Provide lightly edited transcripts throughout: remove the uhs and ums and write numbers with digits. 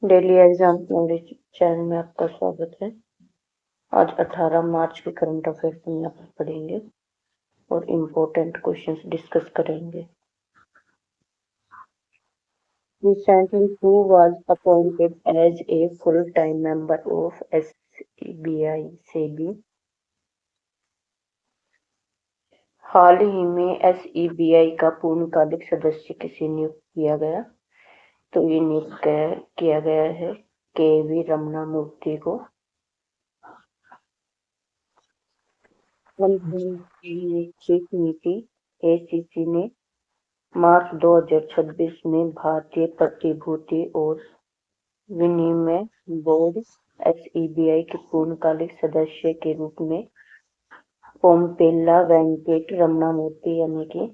Daily exam knowledge channel में आपका स्वागत है। आज 18 मार्च के करंट अफेयर्स हम यहाँ पर पढ़ेंगे और इम्पोर्टेंट क्वेश्चंस डिस्कस करेंगे। Recently, who was appointed as a full-time member of SEBI SEBI? हाल ही में SEBI का पूर्णकालिक सदस्य किसे नियुक्त किया गया? तो ये नियुक्त किया गया है के.वी. रमना मूर्ति को। चीफ नीति एसीसी ने मार्च 2026 में भारतीय प्रतिभूति और विनिमय बोर्ड एसईबीआई के पूर्णकालिक सदस्य के रूप में पोम्पेल्ला वेंकट रमनामूर्ति यानी कि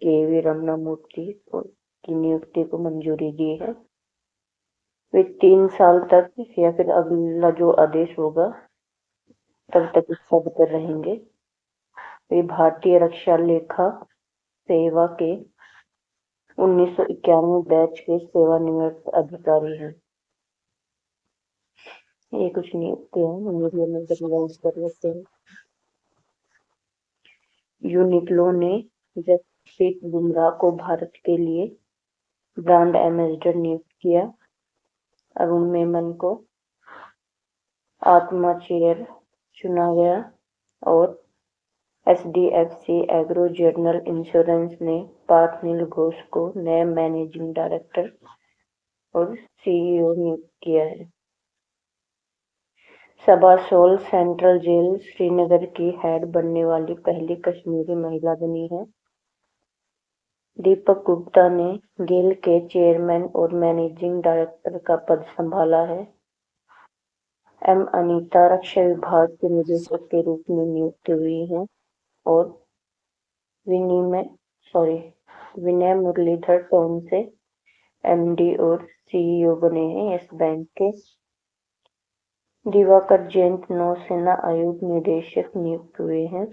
के.वी. रमनामूर्ति की नियुक्ति को मंजूरी दी है। वे 3 साल तक या फिर अगला जो आदेश होगा तब तक इस पद पर रहेंगे। वे भारतीय रक्षा लेखा सेवा के 1991 बैच के सेवानिवृत्त अधिकारी हैं। ये कुछ नियुक्तियां मीडिया में रिवाइज कर लेते हैं। यूनिक्लो ने जसप्रीत बुमराह को भारत के लिए ब्रांड एम्बेसडर नियुक्त किया। अरुण मेमन को आत्मा चेयर चुना गया और एचडीएफसी एग्रो जनरल इंश्योरेंस ने पार्थ नील घोष को नया मैनेजिंग डायरेक्टर और सीईओ नियुक्त किया है। सबासोल सेंट्रल जेल श्रीनगर की हेड बनने वाली पहली कश्मीरी महिला बनी है। दीपक गुप्ता ने गेल के चेयरमैन और मैनेजिंग डायरेक्टर का पद संभाला है। एम अनीता रक्षा विभाग के निदेशक के रूप में नियुक्त हुई हैं और विनय मुरलीधर टोन से एमडी और सीईओ बने हैं इस बैंक के। दिवाकर जयंत नौसेना आयोग निदेशक नियुक्त हुए हैं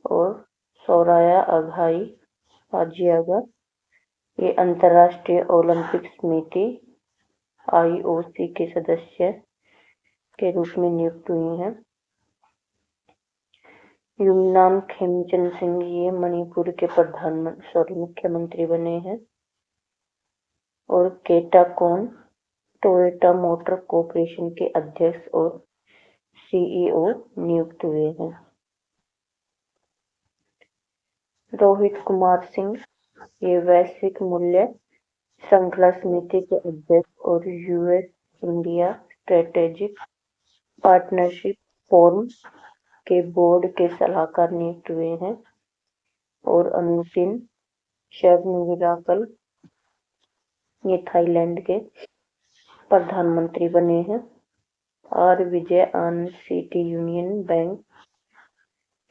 और सोराया अघाई हाजियागा ये अंतर्राष्ट्रीय ओलंपिक समिति आईओसी के सदस्य के रूप में नियुक्त हुई हैं। युमनाम खेमचंद सिंह ये मणिपुर के मुख्यमंत्री बने हैं और केटाकोन टोयोटा मोटर कॉर्पोरेशन के अध्यक्ष और सीईओ नियुक्त हुए हैं। रोहित कुमार सिंह ये वैश्विक मूल्य श्रृंखला समिति के अध्यक्ष और US India strategic partnership forum के बोर्ड के सलाहकार नियुक्त हुए हैं और अनुतिन शर्नविराकल ये थाईलैंड के प्रधानमंत्री बने हैं। R Vijay Anand city union bank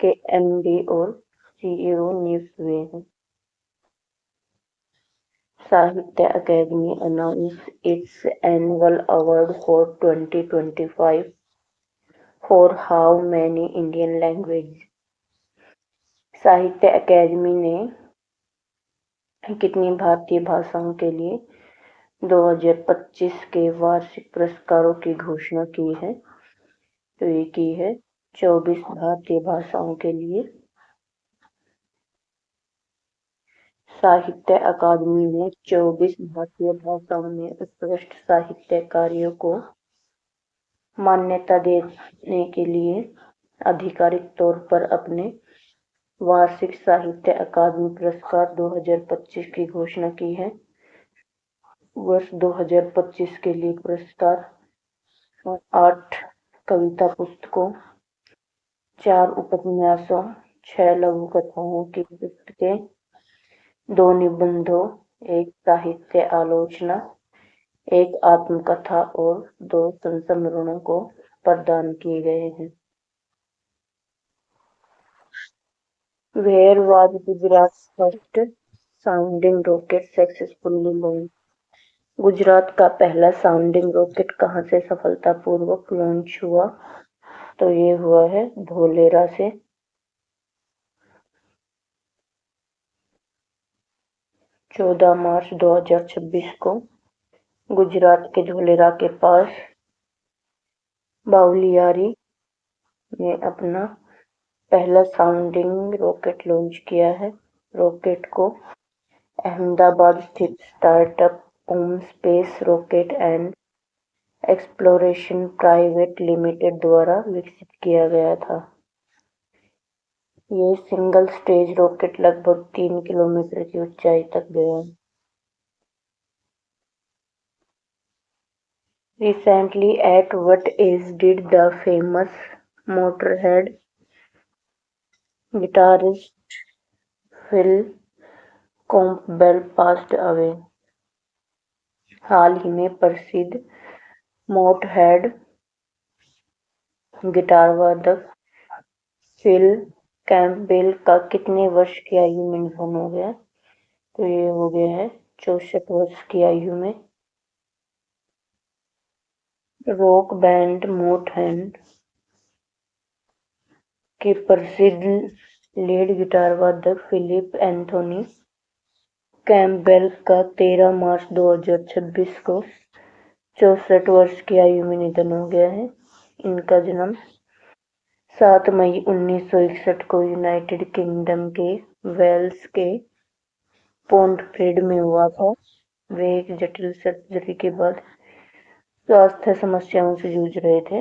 के एमडी और सीईओ नियुक्त हुए हैं। Sahitya Akademi announce its annual award for 2025 for how many Indian language. Sahitya Akademi ने कितनी भारतीय भाषाओं के लिए 2025 के वार्षिक पुरस्कारों की घोषणा की है? तो ये की है 24 भारतीय भाषाओं के लिए। साहित्य अकादमी ने 24 भारतीय भाषाओं में उत्कृष्ट साहित्य कार्यों को मान्यता देने के लिए आधिकारिक तौर पर अपने वार्षिक साहित्य अकादमी पुरस्कार 2025 की घोषणा की है। वर्ष 2025 के लिए पुरस्कार 8 कविता पुस्तकों, 4 उपन्यासों, 6 लघु कथाओं की पुस्तकें, 2 निबंधों, 1 साहित्य आलोचना, 1 आत्मकथा और 2 संस्मरणों को प्रदान किए गए हैं। Where was Gujarat's first sounding rocket successfully launched? Gujarat का पहला साउंडिंग रॉकेट कहाँ से सफलतापूर्वक लॉन्च हुआ? तो ये हुआ है धोलेरा से। 14 मार्च 2026 को गुजरात के धोलेरा के पास बावलियारी ने अपना पहला साउंडिंग रॉकेट लॉन्च किया है। रॉकेट को अहमदाबाद स्थित startup Om space rocket and exploration private limited द्वारा विकसित किया गया था। ये सिंगल स्टेज रॉकेट लगभग 3 किलोमीटर की ऊंचाई तक गया। Recently, at what age did the famous Motorhead guitarist Phil Campbell passed away? हाल ही में प्रसिद्ध मोटहेड गिटार वादक फिल कैम्पबेल का कितने वर्ष की आयु में निधन हो गया? तो ये हो गया है 64 वर्ष की आयु में। रॉक बैंड मोटहेड के प्रसिद्ध लीड गिटार वादक फिलिप एंथोनी कैम्पबेल का 13 मार्च 2026 को 64 वर्ष की आयु में निधन हो गया है। इनका जन्म 7 मई 1961 को यूनाइटेड किंगडम के वेल्स के पोंटफ्रेड में हुआ था। वे एक जटिल सर्जरी के बाद स्वास्थ्य समस्याओं से जूझ रहे थे।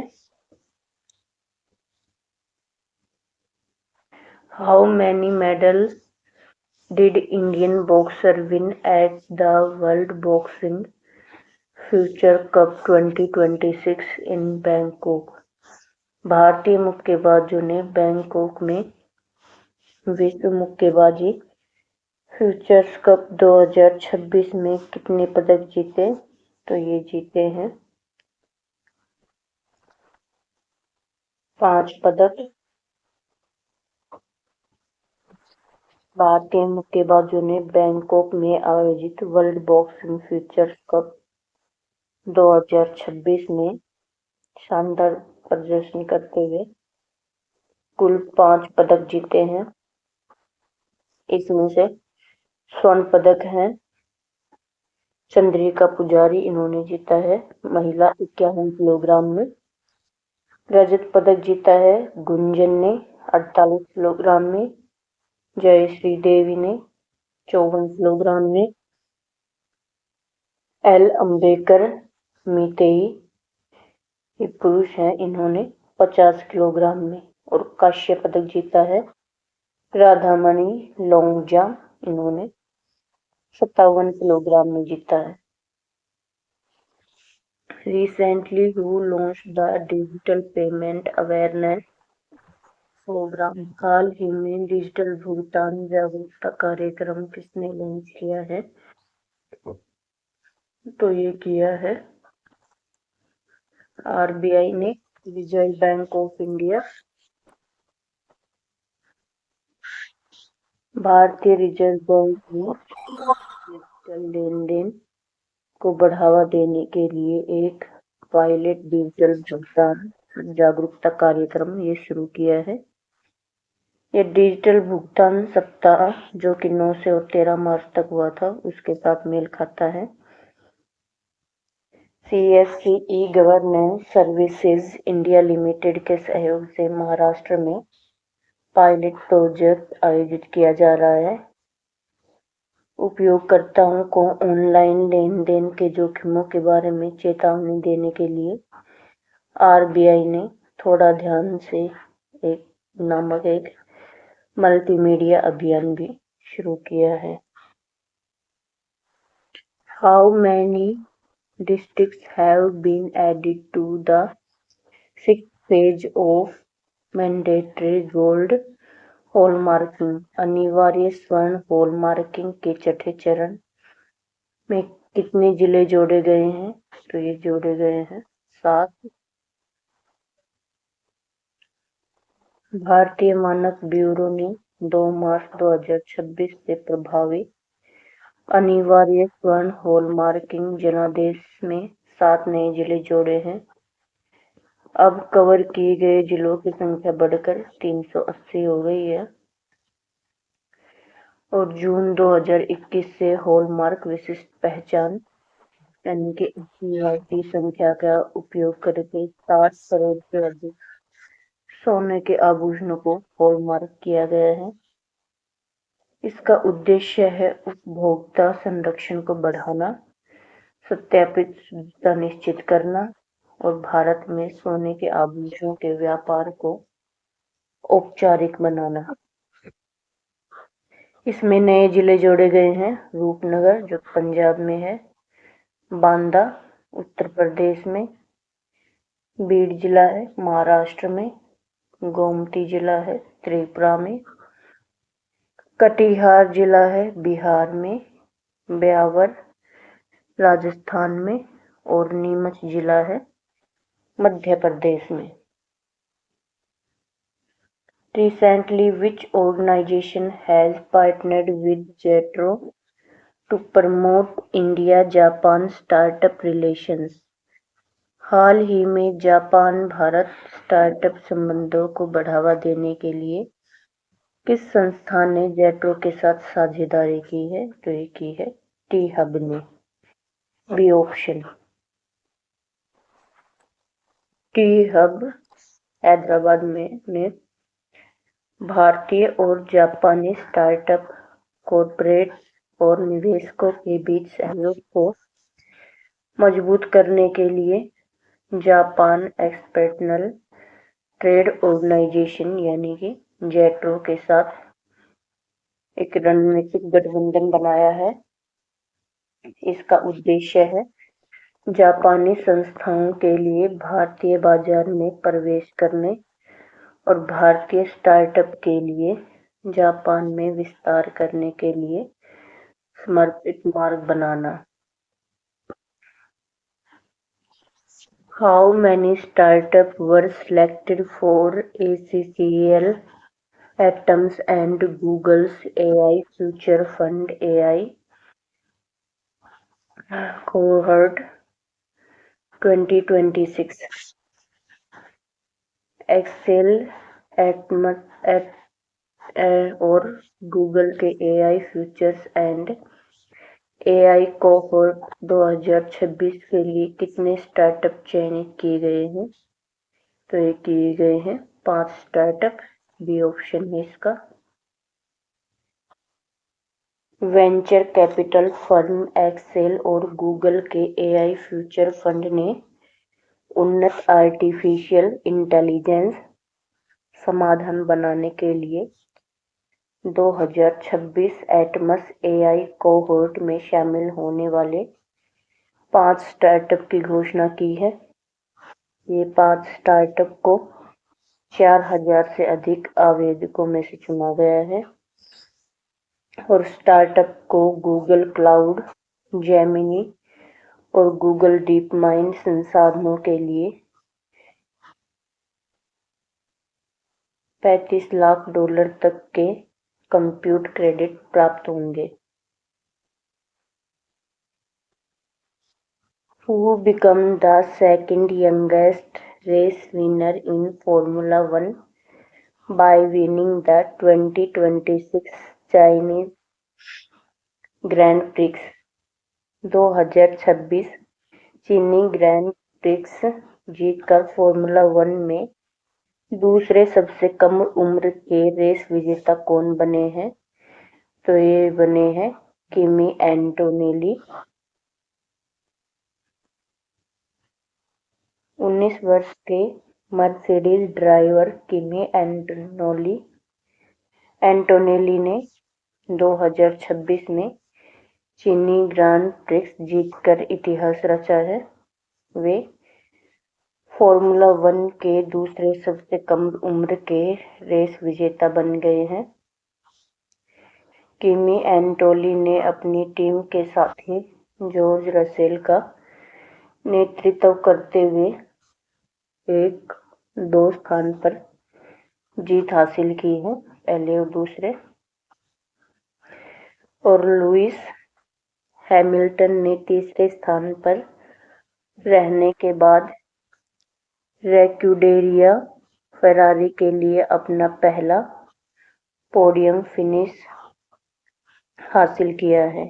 How many medals did Indian boxer win at the World Boxing Future Cup 2026 in Bangkok? भारतीय मुक्केबाजों ने बैंकॉक में विश्व मुक्केबाजी फ्यूचर्स कप 2026 में कितने पदक जीते? तो ये जीते हैं 5 पदक। भारतीय मुक्केबाजों ने बैंकॉक में आयोजित वर्ल्ड बॉक्सिंग फ्यूचर्स कप 2026 में शानदार प्रदर्शन करते हुए कुल 5 पदक जीते हैं। इसमें से स्वर्ण पदक है चंद्रिका पुजारी, इन्होंने जीता है महिला 51 किलोग्राम में। रजत पदक जीता है गुंजन ने 48 किलोग्राम में। जयश्री देवी ने 54 किलोग्राम में। एल अंबेकर मितेई, ये पुरुष हैं, इन्होंने 50 किलोग्राम में। और कांस्य पदक जीता है राधामणि लोंगजा, इन्होंने 57 किलोग्राम में जीता है। Recently, who launched the Digital Payment Awareness programme? हाल ही में डिजिटल भुगतान जागरूकता कार्यक्रम किसने लॉन्च किया है? तो ये किया है आरबीआई ने, रिजर्व बैंक ऑफ इंडिया। भारतीय रिजर्व बैंक ने डिजिटल लेन देन को बढ़ावा देने के लिए एक पायलट डिजिटल भुगतान जागरूकता कार्यक्रम ये शुरू किया है। ये डिजिटल भुगतान सप्ताह जो कि 9 से 13 मार्च तक हुआ था उसके साथ मेल खाता है। CSC e governance services India limited के सहयोग से महाराष्ट्र में पायलट प्रोजेक्ट आयोजित किया जा रहा है। उपयोगकर्ताओं को ऑनलाइन लेन देन के जोखिमों के बारे में चेतावनी देने के लिए आरबीआई ने थोड़ा ध्यान से एक मल्टीमीडिया अभियान भी शुरू किया है। How many districts have been added to the 6th phase of mandatory gold hallmarking? अनिवार्य स्वर्ण हॉलमार्किंग के छठे चरण में कितने जिले जोड़े गए हैं? तो ये जोड़े गए हैं 7। भारतीय मानक ब्यूरो ने 2 मार्च 2026 से प्रभावी अनिवार्य स्वर्ण हॉलमार्किंग जनादेश में 7 नए जिले जोड़े हैं। अब कवर किए गए जिलों की संख्या बढ़कर 380 हो गई है। और जून 2021 से हॉलमार्क विशिष्ट पहचान यानी कि भारतीय संख्या का उपयोग करके 60 करोड़ से अधिक सोने के आभूषणों को हॉलमार्क किया गया है। इसका उद्देश्य है उपभोक्ता संरक्षण को बढ़ाना, सत्यापित शुद्धता निश्चित करना और भारत में सोने के आभूषणों के व्यापार को औपचारिक बनाना। इसमें नए जिले जोड़े गए हैं। रूपनगर जो पंजाब में है, बांदा उत्तर प्रदेश में, बीड जिला है महाराष्ट्र में, गोमती जिला है त्रिपुरा में, कटिहार जिला है बिहार में, ब्यावर राजस्थान में और नीमच जिला है मध्य प्रदेश में। Recently, which organization has partnered with JETRO to promote India-Japan startup relations? हाल ही में जापान भारत स्टार्टअप संबंधों को बढ़ावा देने के लिए किस संस्था ने जेट्रो के साथ साझेदारी की है? तो ये की है टी हब ने। B option. T hub Hyderabad में भारतीय और जापानी स्टार्टअप कॉर्पोरेट और निवेशकों के बीच सहयोग को मजबूत करने के लिए जापान एक्सपर्टनल ट्रेड ऑर्गेनाइजेशन यानी कि जेट्रो के साथ एक रणनीतिक गठबंधन बनाया है। इसका उद्देश्य है जापानी संस्थाओं के लिए भारतीय बाजार में प्रवेश करने और भारतीय स्टार्टअप के लिए जापान में विस्तार करने के लिए समर्पित मार्ग बनाना। How many startups were selected for ACCL Atoms and Google's AI Future Fund AI Cohort 2026? Excel और गूगल के AI futures and AI cohort 2026 के लिए कितने स्टार्टअप चयनित किए गए हैं? तो ये किए गए हैं 5 स्टार्टअप। बी ऑप्शन है इसका। वेंचर कैपिटल फर्म एक्सेल और गूगल के AI फ्यूचर फंड ने उन्नत आर्टिफिशियल इंटेलिजेंस समाधान बनाने के लिए 2026 एटमस AI कोहोर्ट में शामिल होने वाले 5 स्टार्टअप की घोषणा की है। ये 5 स्टार्टअप को 4000 से अधिक आवेदकों में से चुना गया है और स्टार्टअप को गूगल क्लाउड, जेमिनी और गूगल डीप माइंड संसाधनों के लिए $35 लाख तक के कंप्यूट क्रेडिट प्राप्त होंगे। Who became the second youngest race winner in Formula One by winning the 2026 Chinese Grand Prix? 2026 चीनी ग्रैंड प्रिक्स जीतकर फॉर्मूला 1 में दूसरे सबसे कम उम्र के रेस विजेता कौन बने हैं? तो ये बने हैं किमी एंटोनेली। 19 वर्ष के मर्सिडीज ड्राइवर किमी एंटोनेली ने 2026 में चीनी ग्रांड प्रिक्स जीतकर इतिहास रचा है। वे फॉर्मूला 1 के दूसरे सबसे कम उम्र के रेस विजेता बन गए हैं। किमी एंटोनेली ने अपनी टीम के साथी जॉर्ज रसेल का नेतृत्व करते हुए 1-2 स्थान पर जीत हासिल की है, पहले और दूसरे। और लुइस हैमिल्टन ने तीसरे स्थान पर रहने के बाद स्क्यूडेरिया फेरारी के लिए अपना पहला पोडियम फिनिश हासिल किया है।